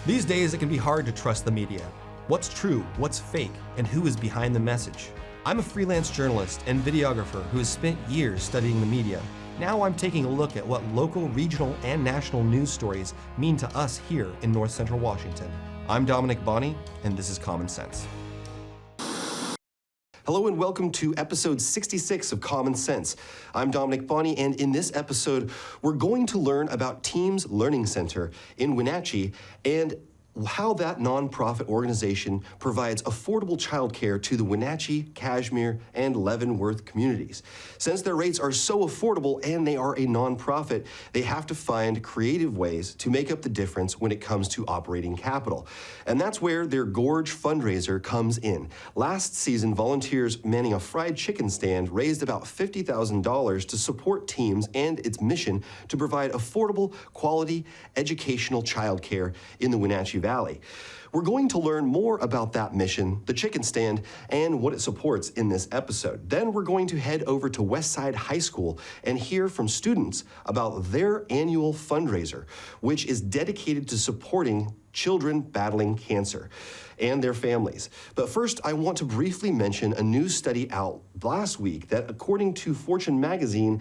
These days, it can be hard to trust the media. What's true, what's fake, and who is behind the message? I'm a freelance journalist and videographer who has spent years studying the media. Now I'm taking a look at what local, regional, and national news stories mean to us here in North Central Washington. I'm Dominick Bonny, and this is Common Sense. Hello and welcome to episode 66 of Common Sense. I'm Dominick Bonny, and in this episode, we're going to learn about Teams Learning Center in Wenatchee and how that nonprofit organization provides affordable childcare to the Wenatchee, Cashmere, and Leavenworth communities. Since their rates are so affordable and they are a nonprofit, they have to find creative ways to make up the difference when it comes to operating capital. And that's where their Gorge fundraiser comes in. Last season, volunteers manning a fried chicken stand raised about $50,000 to support Teams and its mission to provide affordable, quality, educational childcare in the Wenatchee Valley. We're going to learn more about that mission, the chicken stand, and what it supports in this episode. Then we're going to head over to WestSide High School and hear from students about their annual fundraiser, which is dedicated to supporting children battling cancer and their families. But first, I want to briefly mention a new study out last week that, according to Fortune magazine,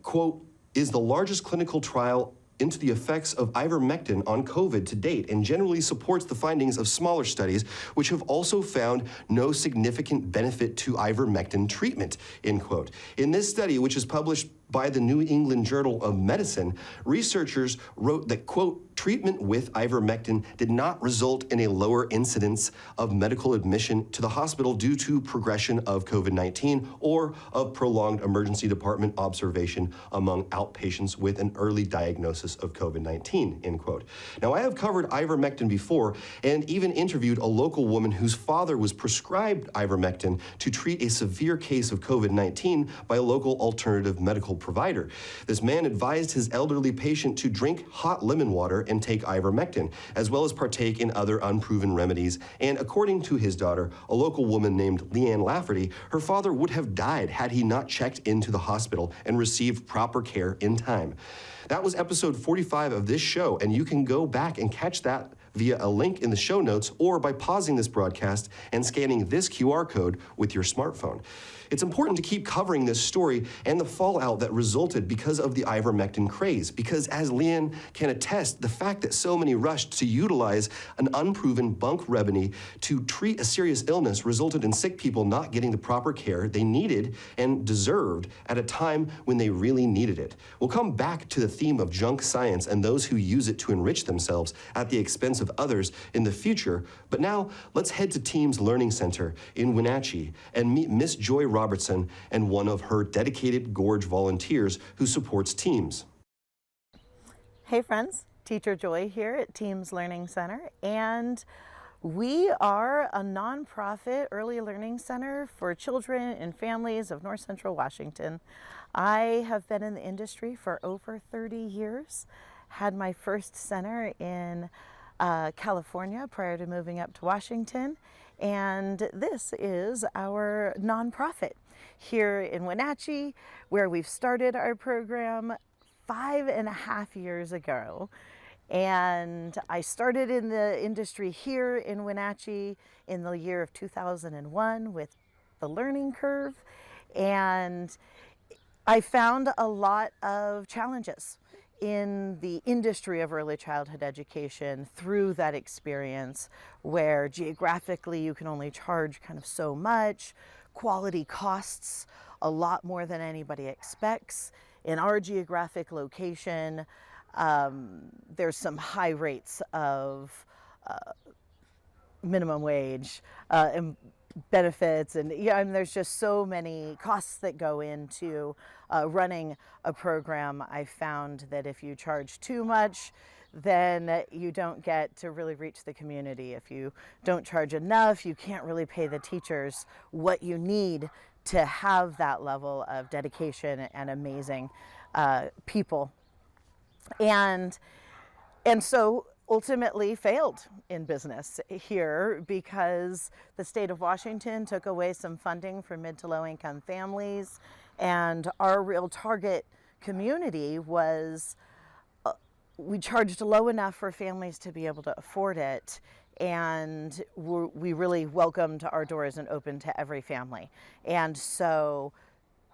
quote, is the largest clinical trial into the effects of Ivermectin on COVID to date, and generally supports the findings of smaller studies, which have also found no significant benefit to Ivermectin treatment, end quote. In this study, which is published by the New England Journal of Medicine, researchers wrote that, quote, treatment with ivermectin did not result in a lower incidence of medical admission to the hospital due to progression of COVID-19 or of prolonged emergency department observation among outpatients with an early diagnosis of COVID-19, end quote. Now, I have covered ivermectin before and even interviewed a local woman whose father was prescribed ivermectin to treat a severe case of COVID-19 by a local alternative medical provider. This man advised his elderly patient to drink hot lemon water and take ivermectin, as well as partake in other unproven remedies. And according to his daughter, a local woman named Leanne Lafferty, her father would have died had he not checked into the hospital and received proper care in time. That was episode 45 of this show, and you can go back and catch that via a link in the show notes or by pausing this broadcast and scanning this QR code with your smartphone. It's important to keep covering this story and the fallout that resulted because of the ivermectin craze, because as Leanne can attest, the fact that so many rushed to utilize an unproven bunk remedy to treat a serious illness resulted in sick people not getting the proper care they needed and deserved at a time when they really needed it. We'll come back to the theme of junk science and those who use it to enrich themselves at the expense of others in the future, but now let's head to Teams Learning Center in Wenatchee and meet Miss Joy Robertson and one of her dedicated Gorge volunteers who supports Teams. Hey friends, Teacher Joy here at Teams Learning Center, and we are a nonprofit early learning center for children and families of North Central Washington. I have been in the industry for over 30 years, had my first center in California prior to moving up to Washington, and this is our nonprofit here in Wenatchee, where we've started our program 5.5 years ago. And I started in the industry here in Wenatchee in the year of 2001 with the learning curve, and I found a lot of challenges in the industry of early childhood education through that experience, where geographically you can only charge kind of so much, quality costs a lot more than anybody expects. In our geographic location, there's some high rates of minimum wage and benefits, and there's just so many costs that go into running a program. I found that if you charge too much, then you don't get to really reach the community. If you don't charge enough, you can't really pay the teachers what you need to have that level of dedication and amazing people. And so ultimately failed in business here because the state of Washington took away some funding for mid to low income families, and our real target community was we charged low enough for families to be able to afford it, and we really welcomed our doors and opened to every family. And so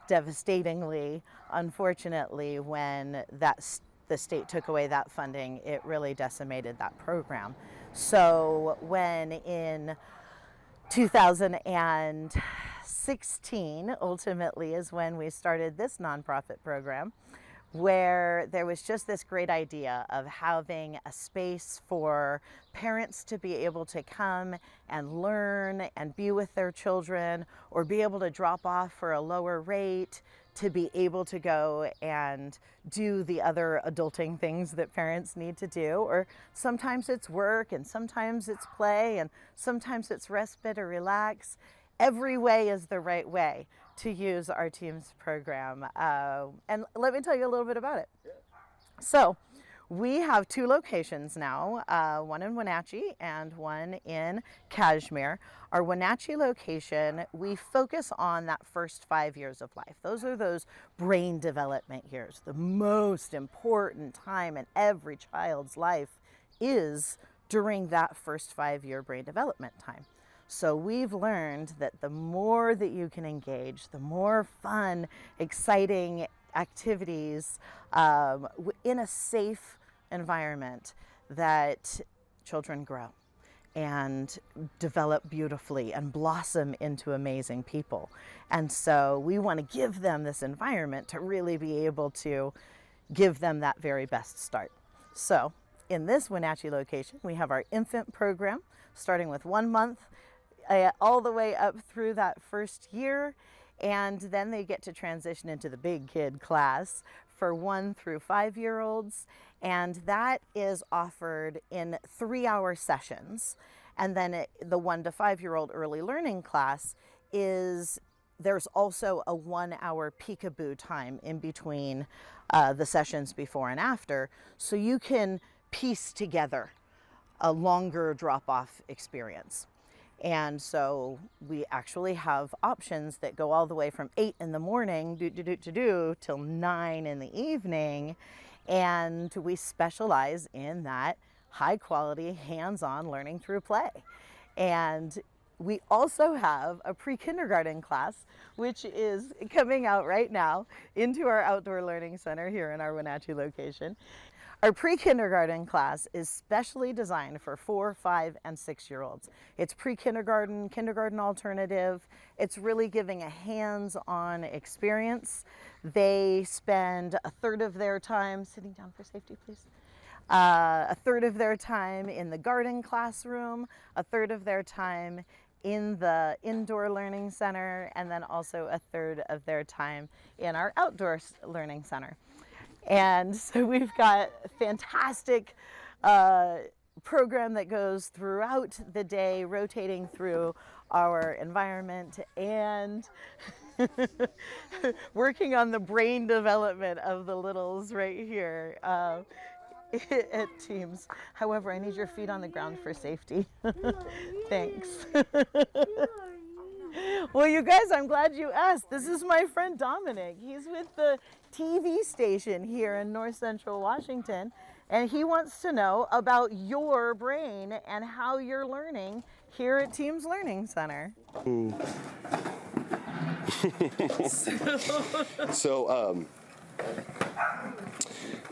devastatingly, unfortunately, when the state took away that funding, it really decimated that program. So when in 2016 ultimately is when we started this nonprofit program, where there was just this great idea of having a space for parents to be able to come and learn and be with their children, or be able to drop off for a lower rate, to be able to go and do the other adulting things that parents need to do. Or sometimes it's work, and sometimes it's play, and sometimes it's respite or relax. Every way is the right way to use our Teams program. And let me tell you a little bit about it. So we have 2 locations now, one in Wenatchee and one in Kashmir. Our Wenatchee location, we focus on that first 5 years of life. Those are those brain development years. The most important time in every child's life is during that first 5-year brain development time. So we've learned that the more that you can engage, the more fun, exciting activities in a safe environment, that children grow and develop beautifully and blossom into amazing people. And so we want to give them this environment to really be able to give them that very best start. So in this Wenatchee location, we have our infant program starting with 1 month all the way up through that first year, and then they get to transition into the big kid class for 1 through 5-year-olds, and that is offered in 3-hour sessions. And then the 1 to 5-year-old early learning class there's also a 1-hour peekaboo time in between the sessions before and after, so you can piece together a longer drop-off experience. And so we actually have options that go all the way from 8 in the morning till 9 in the evening. And we specialize in that high quality, hands-on learning through play. And we also have a pre-kindergarten class, which is coming out right now into our outdoor learning center here in our Wenatchee location. Our pre-kindergarten class is specially designed for 4, 5, and 6-year-olds. It's pre-kindergarten, kindergarten alternative. It's really giving a hands-on experience. They spend a third of their time, sitting down for safety, please. A third of their time in the garden classroom, a third of their time in the indoor learning center, and then also a third of their time in our outdoor learning center. And so we've got a fantastic program that goes throughout the day, rotating through our environment and working on the brain development of the littles right here at Teams. However, I need your feet on the ground for safety. Thanks. Well, you guys, I'm glad you asked. This is my friend Dominick. He's with the TV station here in North Central Washington, and he wants to know about your brain and how you're learning here at Teams Learning Center.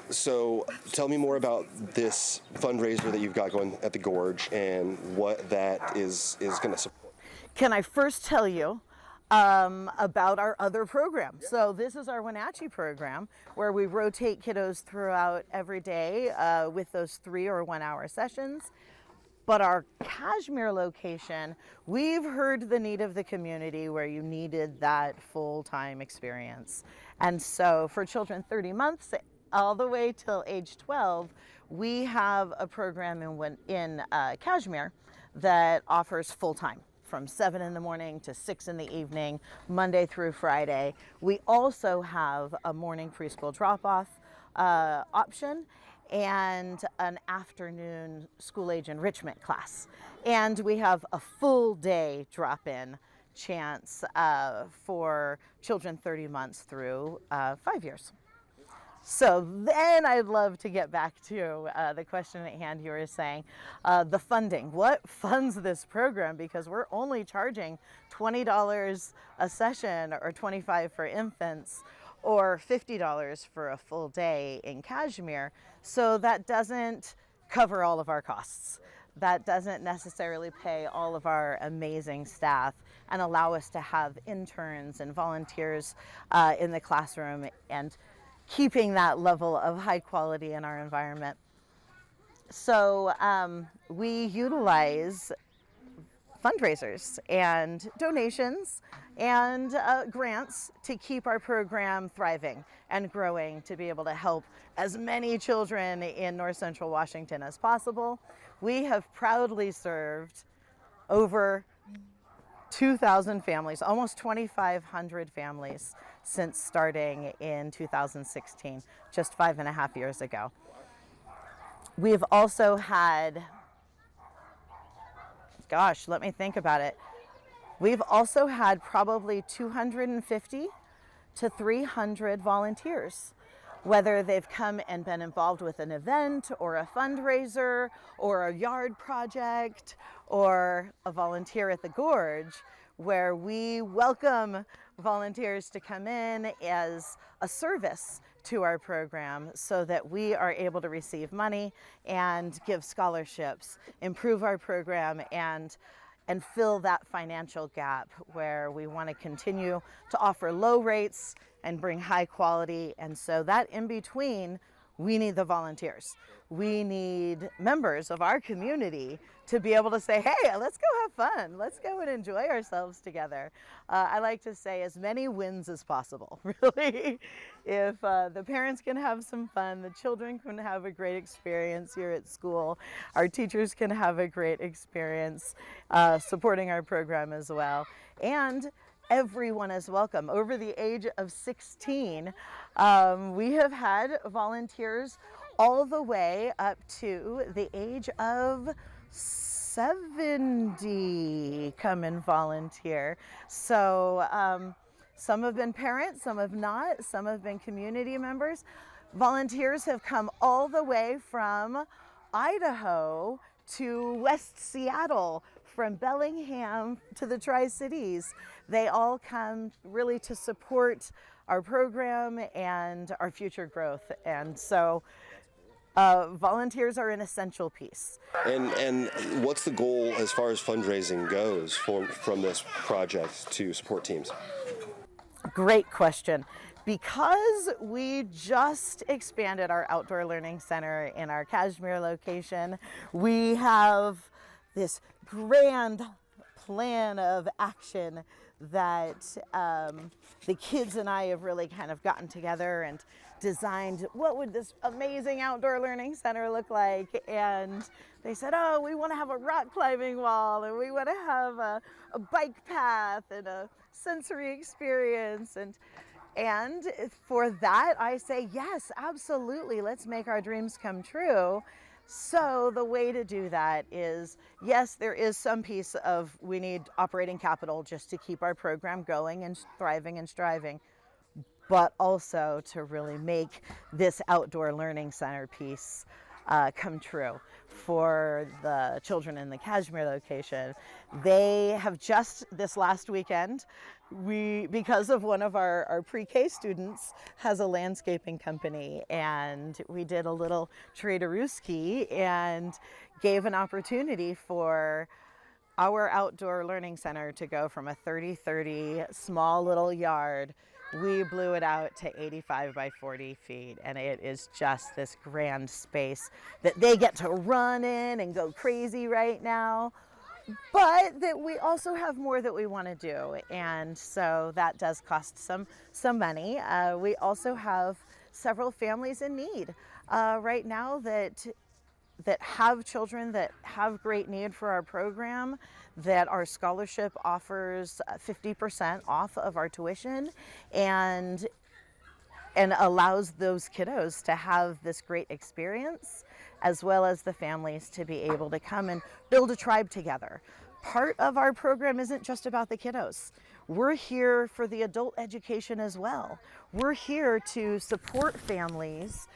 So tell me more about this fundraiser that you've got going at the Gorge and what that is going to support. Can I first tell you about our other program? Yeah. So this is our Wenatchee program, where we rotate kiddos throughout every day with those 3 or 1-hour sessions. But our Kashmir location, we've heard the need of the community where you needed that full-time experience. And so for children 30 months all the way till age 12, we have a program in Kashmir that offers full-time, from 7 in the morning to 6 in the evening, Monday through Friday. We also have a morning preschool drop-off option and an afternoon school-age enrichment class. And we have a full day drop-in chance for children 30 months through 5 years. So then I'd love to get back to the question at hand. You were saying the funding. What funds this program? Because we're only charging $20 a session, or $25 for infants, or $50 for a full day in Kashmir. So that doesn't cover all of our costs. That doesn't necessarily pay all of our amazing staff and allow us to have interns and volunteers in the classroom and keeping that level of high quality in our environment. So we utilize fundraisers and donations and grants to keep our program thriving and growing, to be able to help as many children in North Central Washington as possible. We have proudly served over 2,000 families, almost 2,500 families, since starting in 2016, just 5.5 years ago. We've also had, gosh, let me think about it. We've also had probably 250 to 300 volunteers, whether they've come and been involved with an event or a fundraiser or a yard project or a volunteer at the Gorge, where we welcome volunteers to come in as a service to our program so that we are able to receive money and give scholarships, improve our program, and fill that financial gap where we want to continue to offer low rates and bring high quality. And so that in between, we need the volunteers. We need members of our community to be able to say, hey, let's go have fun. Let's go and enjoy ourselves together. I like to say as many wins as possible, really. If the parents can have some fun, the children can have a great experience here at school, our teachers can have a great experience supporting our program as well. And everyone is welcome. Over the age of 16, we have had volunteers all the way up to the age of 70 come and volunteer. So some have been parents, some have not, some have been community members. Volunteers have come all the way from Idaho to West Seattle, from Bellingham to the Tri-Cities. They all come really to support our program and our future growth. And so volunteers are an essential piece. And what's the goal as far as fundraising goes from this project to support teams? Great question. Because we just expanded our outdoor learning center in our Kashmir location, we have this grand plan of action that the kids and I have really kind of gotten together and designed what would this amazing outdoor learning center look like. And they said, oh, we want to have a rock climbing wall, and we want to have a bike path and a sensory experience. And for that, I say, yes, absolutely, let's make our dreams come true. So the way to do that is, yes, there is some piece of we need operating capital just to keep our program going and thriving and striving, but also to really make this outdoor learning center piece come true for the children in the Kashmir location. They have just this last weekend, because of one of our pre-K students has a landscaping company, and we did a little traderooski and gave an opportunity for our outdoor learning center to go from a 30-30 small little yard. We blew it out to 85 by 40 feet, and it is just this grand space that they get to run in and go crazy right now. But that we also have more that we want to do, and so that does cost some money. We also have several families in need right now that have children that have great need for our program, that our scholarship offers 50% off of our tuition and allows those kiddos to have this great experience, as well as the families to be able to come and build a tribe together. Part of our program isn't just about the kiddos. we're here for the adult education as well. We're here to support families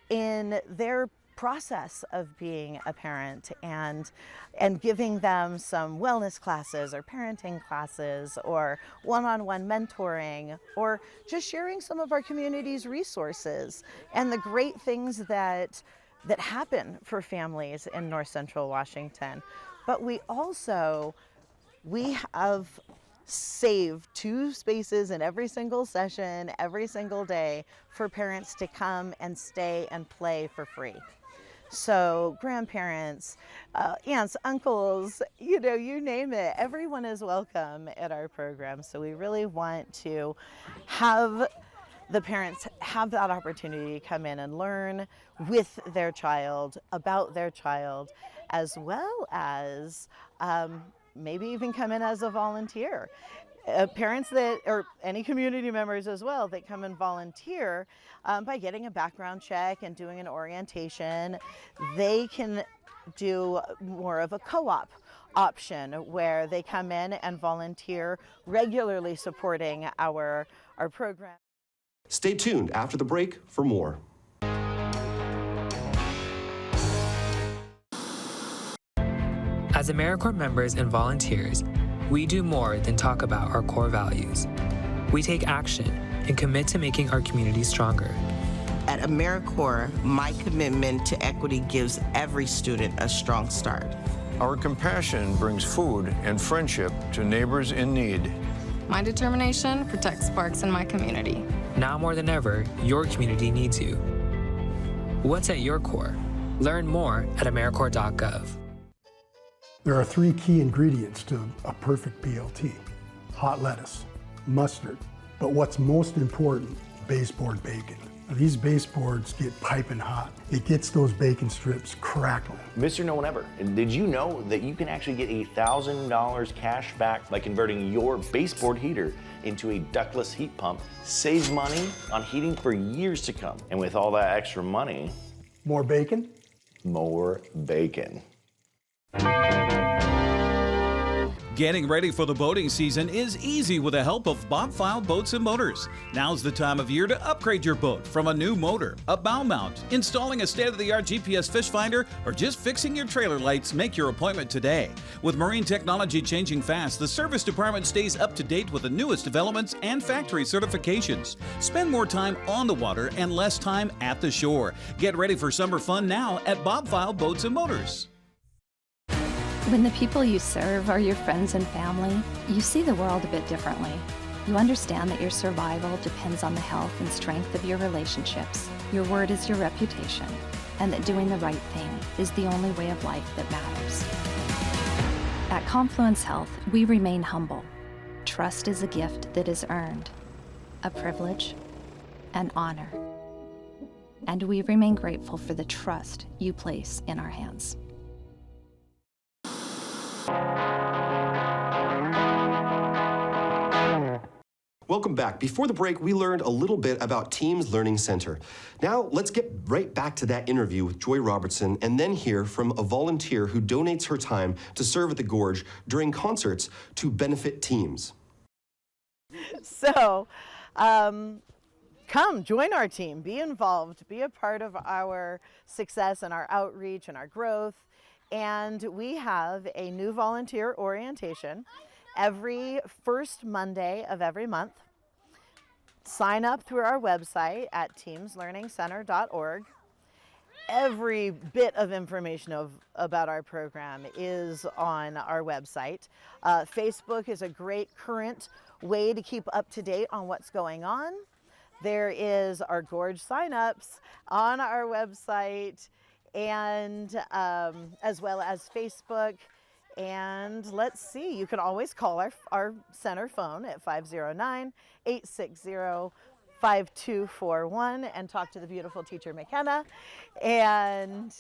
in their process of being a parent and giving them some wellness classes or parenting classes or one-on-one mentoring, or just sharing some of our community's resources and the great things that happen for families in North Central Washington. But we have saved 2 spaces in every single session, every single day, for parents to come and stay and play for free. So grandparents, aunts, uncles, you name it, everyone is welcome at our program. So we really want to have the parents have that opportunity to come in and learn with their child, about their child, as well as maybe even come in as a volunteer. Parents or any community members as well that come and volunteer by getting a background check and doing an orientation, they can do more of a co-op option where they come in and volunteer, regularly supporting our program. Stay tuned after the break for more. As AmeriCorps members and volunteers, we do more than talk about our core values. We take action and commit to making our community stronger. At AmeriCorps, my commitment to equity gives every student a strong start. Our compassion brings food and friendship to neighbors in need. My determination protects sparks in my community. Now more than ever, your community needs you. What's at your core? Learn more at AmeriCorps.gov. There are 3 key ingredients to a perfect BLT: hot lettuce, mustard, but what's most important, baseboard bacon. These baseboards get piping hot. It gets those bacon strips crackling. Mr. No One Ever, did you know that you can actually get $1,000 cash back by converting your baseboard heater into a ductless heat pump? Saves money on heating for years to come. And with all that extra money, More bacon? more bacon. Getting ready for the boating season is easy with the help of Bob File Boats and Motors. Now's the time of year to upgrade your boat from a new motor, a bow mount, installing a state-of-the-art GPS fish finder, or just fixing your trailer lights. Make your appointment today. With marine technology changing fast, the service department stays up to date with the newest developments and factory certifications. Spend more time on the water and less time at the shore. Get ready for summer fun now at Bob File Boats and Motors. When the people you serve are your friends and family, you see the world a bit differently. You understand that your survival depends on the health and strength of your relationships. Your word is your reputation, and that doing the right thing is the only way of life that matters. At Confluence Health, we remain humble. Trust is a gift that is earned, a privilege, an honor. And we remain grateful for the trust you place in our hands. Welcome back. Before the break, we learned a little bit about Teams Learning Center. Now, let's get right back to that interview with Joy Robertson and then hear from a volunteer who donates her time to serve at the Gorge during concerts to benefit teams. So, come join our team, be involved, be a part of our success and our outreach and our growth. And we have a new volunteer orientation every first Monday of every month. Sign up through our website at teamslearningcenter.org. Every bit of information about our program is on our website. Facebook is a great current way to keep up to date on what's going on. There is our Gorge signups on our website, and as well as Facebook. And let's see, you can always call our center phone at 509-860-5241 and talk to the beautiful teacher McKenna and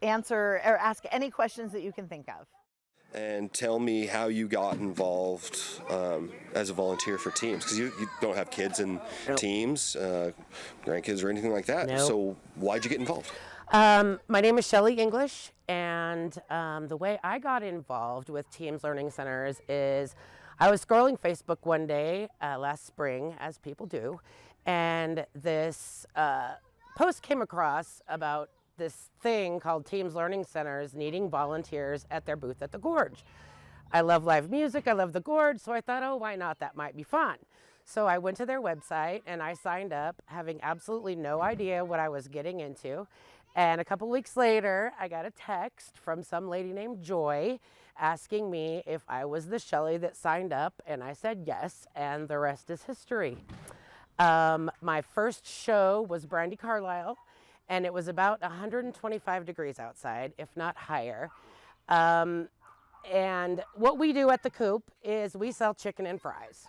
answer or ask any questions that you can think of. And tell me how you got involved as a volunteer for teams, because you don't have kids in teams, grandkids or anything like that. Nope. So why'd you get involved? My name is Shelley English, and the way I got involved with Teams Learning Centers is I was scrolling Facebook one day last spring, as people do, and this post came across about this thing called Teams Learning Centers needing volunteers at their booth at the Gorge. I love live music, I love the Gorge, so I thought, oh, why not? That might be fun. So I went to their website and I signed up, having absolutely no idea what I was getting into. And a couple weeks later, I got a text from some lady named Joy asking me if I was the Shelley that signed up, and I said yes, and the rest is history. My first show was Brandy Carlisle, and it was about 125 degrees outside, if not higher. And what we do at the Coop is we sell chicken and fries.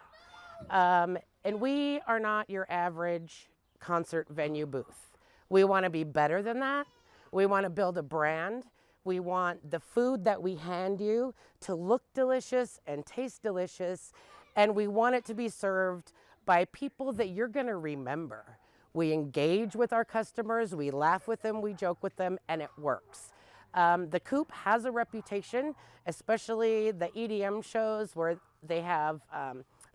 And we are not your average concert venue booth. We want to be better than that. We want to build a brand. We want the food that we hand you to look delicious and taste delicious. And we want it to be served by people that you're going to remember. We engage with our customers, we laugh with them, we joke with them, and it works. The Coop has a reputation, especially the EDM shows where they have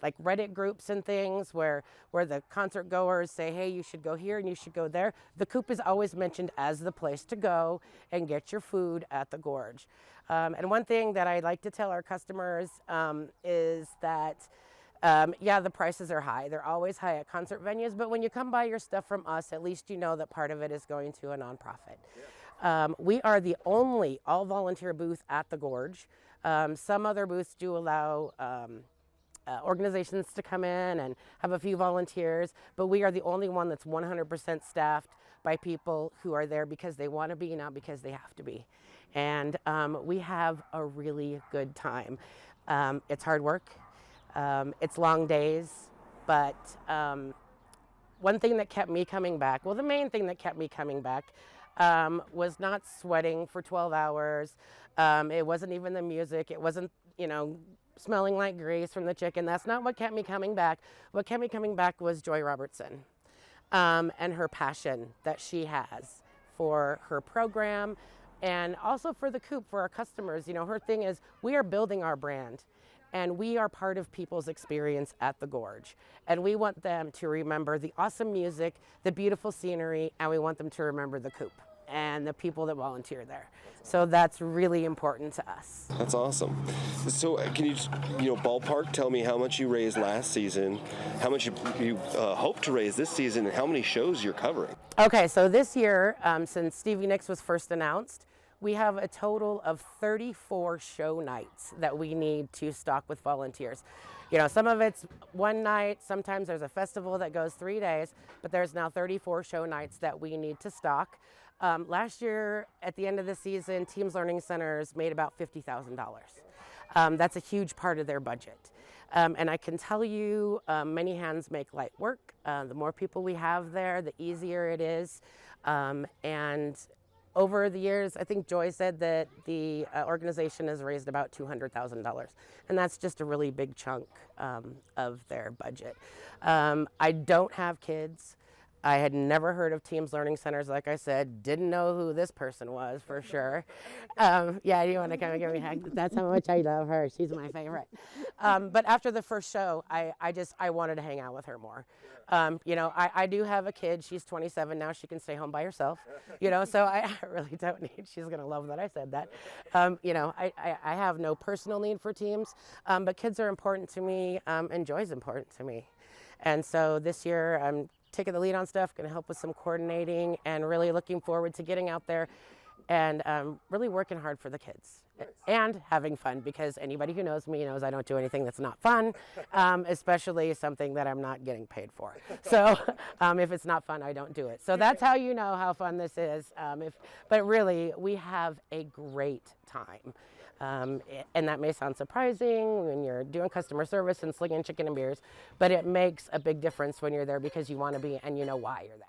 like Reddit groups and things where the concert goers say, hey, you should go here and you should go there. The Coop is always mentioned as the place to go and get your food at the Gorge. And one thing that I like to tell our customers is that, yeah, the prices are high. They're always high at concert venues, but when you come buy your stuff from us, at least you know that part of it is going to a nonprofit. We are the only all-volunteer booth at the Gorge. Some other booths do allow organizations to come in and have a few volunteers, but we are the only one that's 100% staffed by people who are there because they want to be, not because they have to be. And we have a really good time. It's hard work, it's long days, but one thing that kept me coming back, well, the main thing that kept me coming back was not sweating for 12 hours. It wasn't even the music. It wasn't, you know, smelling like grease from the chicken. That's not what kept me coming back. What kept me coming back was Joy Robertson and her passion that she has for her program and also for the Coop, for our customers. You know, her thing is we are building our brand and we are part of people's experience at the Gorge. And we want them to remember the awesome music, the beautiful scenery, and we want them to remember the Coop and the people that volunteer there. So that's really important to us. That's awesome. So can you ballpark tell me how much you raised last season, how much you hope to raise this season, and how many shows you're covering? Okay, so this year, since Stevie Nicks was first announced, we have a total of 34 show nights that we need to stock with volunteers. You know, some of it's one night, sometimes there's a festival that goes 3 days, but there's now 34 show nights that we need to stock. Last year, at the end of the season, Teams Learning Centers made about $50,000. That's a huge part of their budget. And I can tell you, many hands make light work. The more people we have there, the easier it is. And over the years, I think Joy said that the organization has raised about $200,000. And that's just a really big chunk of their budget. I don't have kids. I had never heard of Teams Learning Centers, like I said, didn't know who this person was for sure. Yeah, you want to come and give me a hug? That's how much I love her. She's my favorite. But after the first show, I wanted to hang out with her more. You know, I do have a kid. She's 27 now. She can stay home by herself. You know, so I really don't need, she's going to love that I said that. You know, I have no personal need for teams, but kids are important to me, and Joy's important to me. And so this year, I'm taking the lead on stuff, going to help with some coordinating, and really looking forward to getting out there and really working hard for the kids and having fun, because anybody who knows me knows I don't do anything that's not fun, especially something that I'm not getting paid for. So if it's not fun, I don't do it. So that's how you know how fun this is. But really, we have a great time. And that may sound surprising when you're doing customer service and slinging chicken and beers, but it makes a big difference when you're there because you want to be and you know why you're there.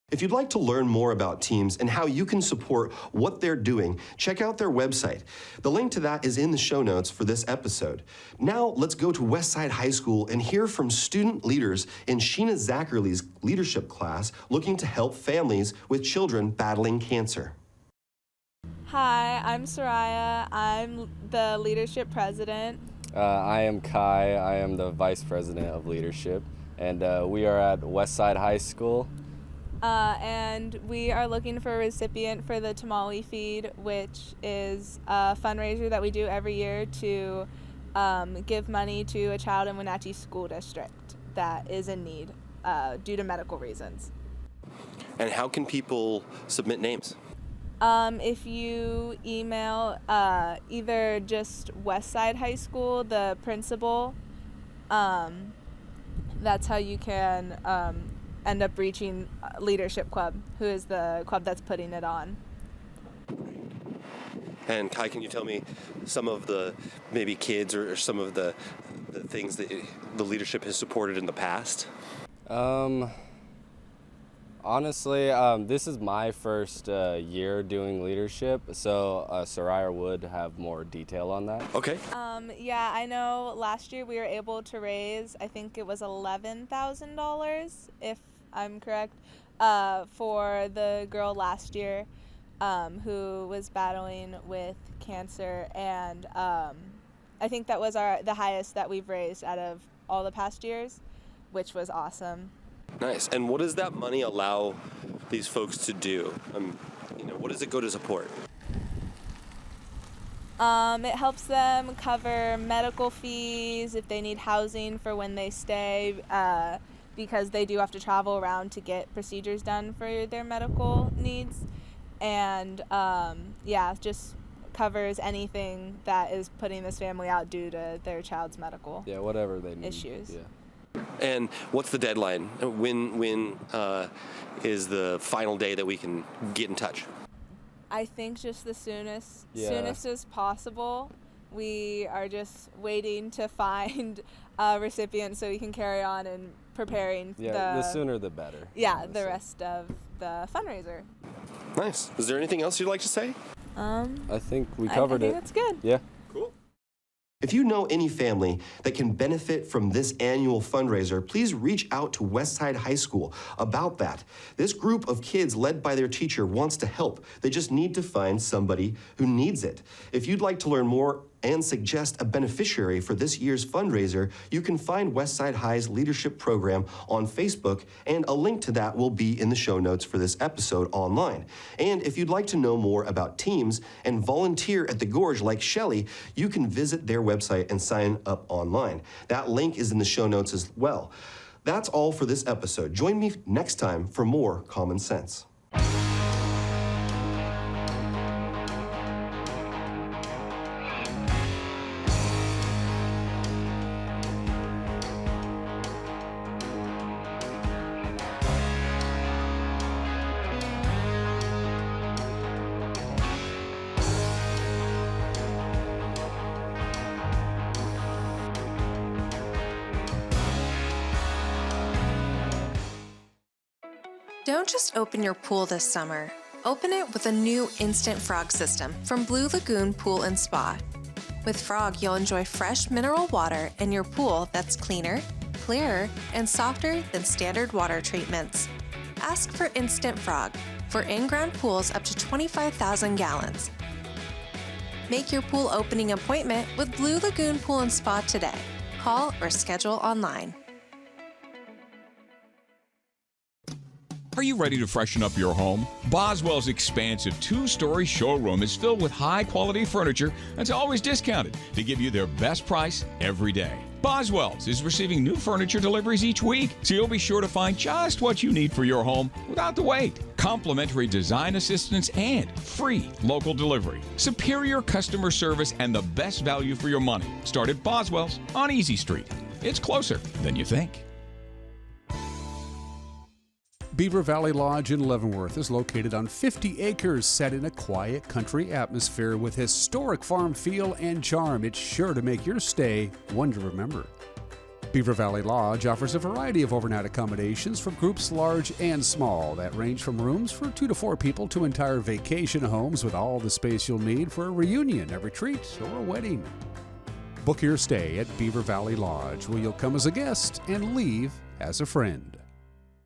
If you'd like to learn more about Teams and how you can support what they're doing, check out their website. The link to that is in the show notes for this episode. Now let's go to WestSide High School and hear from student leaders in Sheena Zachary leadership class looking to help families with children battling cancer. Hi, I'm Soraya. I'm the leadership president. I am Kai. I am the Vice President of Leadership, and we are at WestSide High School. And we are looking for a recipient for the tamale feed, which is a fundraiser that we do every year to give money to a child in Wenatchee School District that is in need due to medical reasons. And how can people submit names? If you email either just WestSide High School, the principal, that's how you can end up reaching Leadership Club, who is the club that's putting it on. And Kai, can you tell me some of the maybe kids or some of the things that the leadership has supported in the past? Honestly, this is my first year doing leadership, so Soraya would have more detail on that. Okay. Yeah, I know last year we were able to raise, I think it was $11,000, if I'm correct, for the girl last year who was battling with cancer, and I think that was the highest that we've raised out of all the past years, which was awesome. Nice. And what does that money allow these folks to do? What does it go to support? It helps them cover medical fees, if they need housing for when they stay, because they do have to travel around to get procedures done for their medical needs. And just covers anything that is putting this family out due to their child's medical whatever they need. Issues. Yeah. And what's the deadline? When is the final day that we can get in touch? I think just the soonest as possible. We are just waiting to find a recipient so we can carry on and preparing the sooner the better. Yeah, the rest of the fundraiser. Nice. Is there anything else you'd like to say? I think we covered I it. think that's good. Yeah. Cool. If you know any family that can benefit from this annual fundraiser, please reach out to WestSide High School about that. This group of kids led by their teacher wants to help. They just need to find somebody who needs it. If you'd like to learn more and suggest a beneficiary for this year's fundraiser, you can find WestSide High's leadership program on Facebook, and a link to that will be in the show notes for this episode online. And if you'd like to know more about teams and volunteer at the Gorge like Shelley, you can visit their website and sign up online. That link is in the show notes as well. That's all for this episode. Join me next time for more Common Sense. Don't just open your pool this summer. Open it with a new instant frog system from Blue Lagoon Pool and Spa. With Frog, you'll enjoy fresh mineral water in your pool that's cleaner, clearer, and softer than standard water treatments. Ask for Instant Frog for in-ground pools up to 25,000 gallons. Make your pool opening appointment with Blue Lagoon Pool and Spa today. Call or schedule online. Are you ready to freshen up your home? Boswell's expansive 2-story showroom is filled with high-quality furniture that's always discounted to give you their best price every day. Boswell's is receiving new furniture deliveries each week, so you'll be sure to find just what you need for your home without the wait. Complimentary design assistance and free local delivery. Superior customer service and the best value for your money. Start at Boswell's on Easy Street. It's closer than you think. Beaver Valley Lodge in Leavenworth is located on 50 acres set in a quiet country atmosphere with historic farm feel and charm. It's sure to make your stay one to remember. Beaver Valley Lodge offers a variety of overnight accommodations for groups large and small that range from rooms for 2 to 4 people to entire vacation homes with all the space you'll need for a reunion, a retreat, or a wedding. Book your stay at Beaver Valley Lodge, where you'll come as a guest and leave as a friend.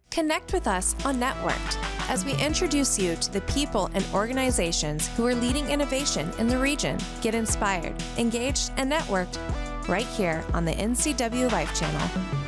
Connect with us on Networked as we introduce you to the people and organizations who are leading innovation in the region. Get inspired, engaged, and networked right here on the NCWLIFE channel.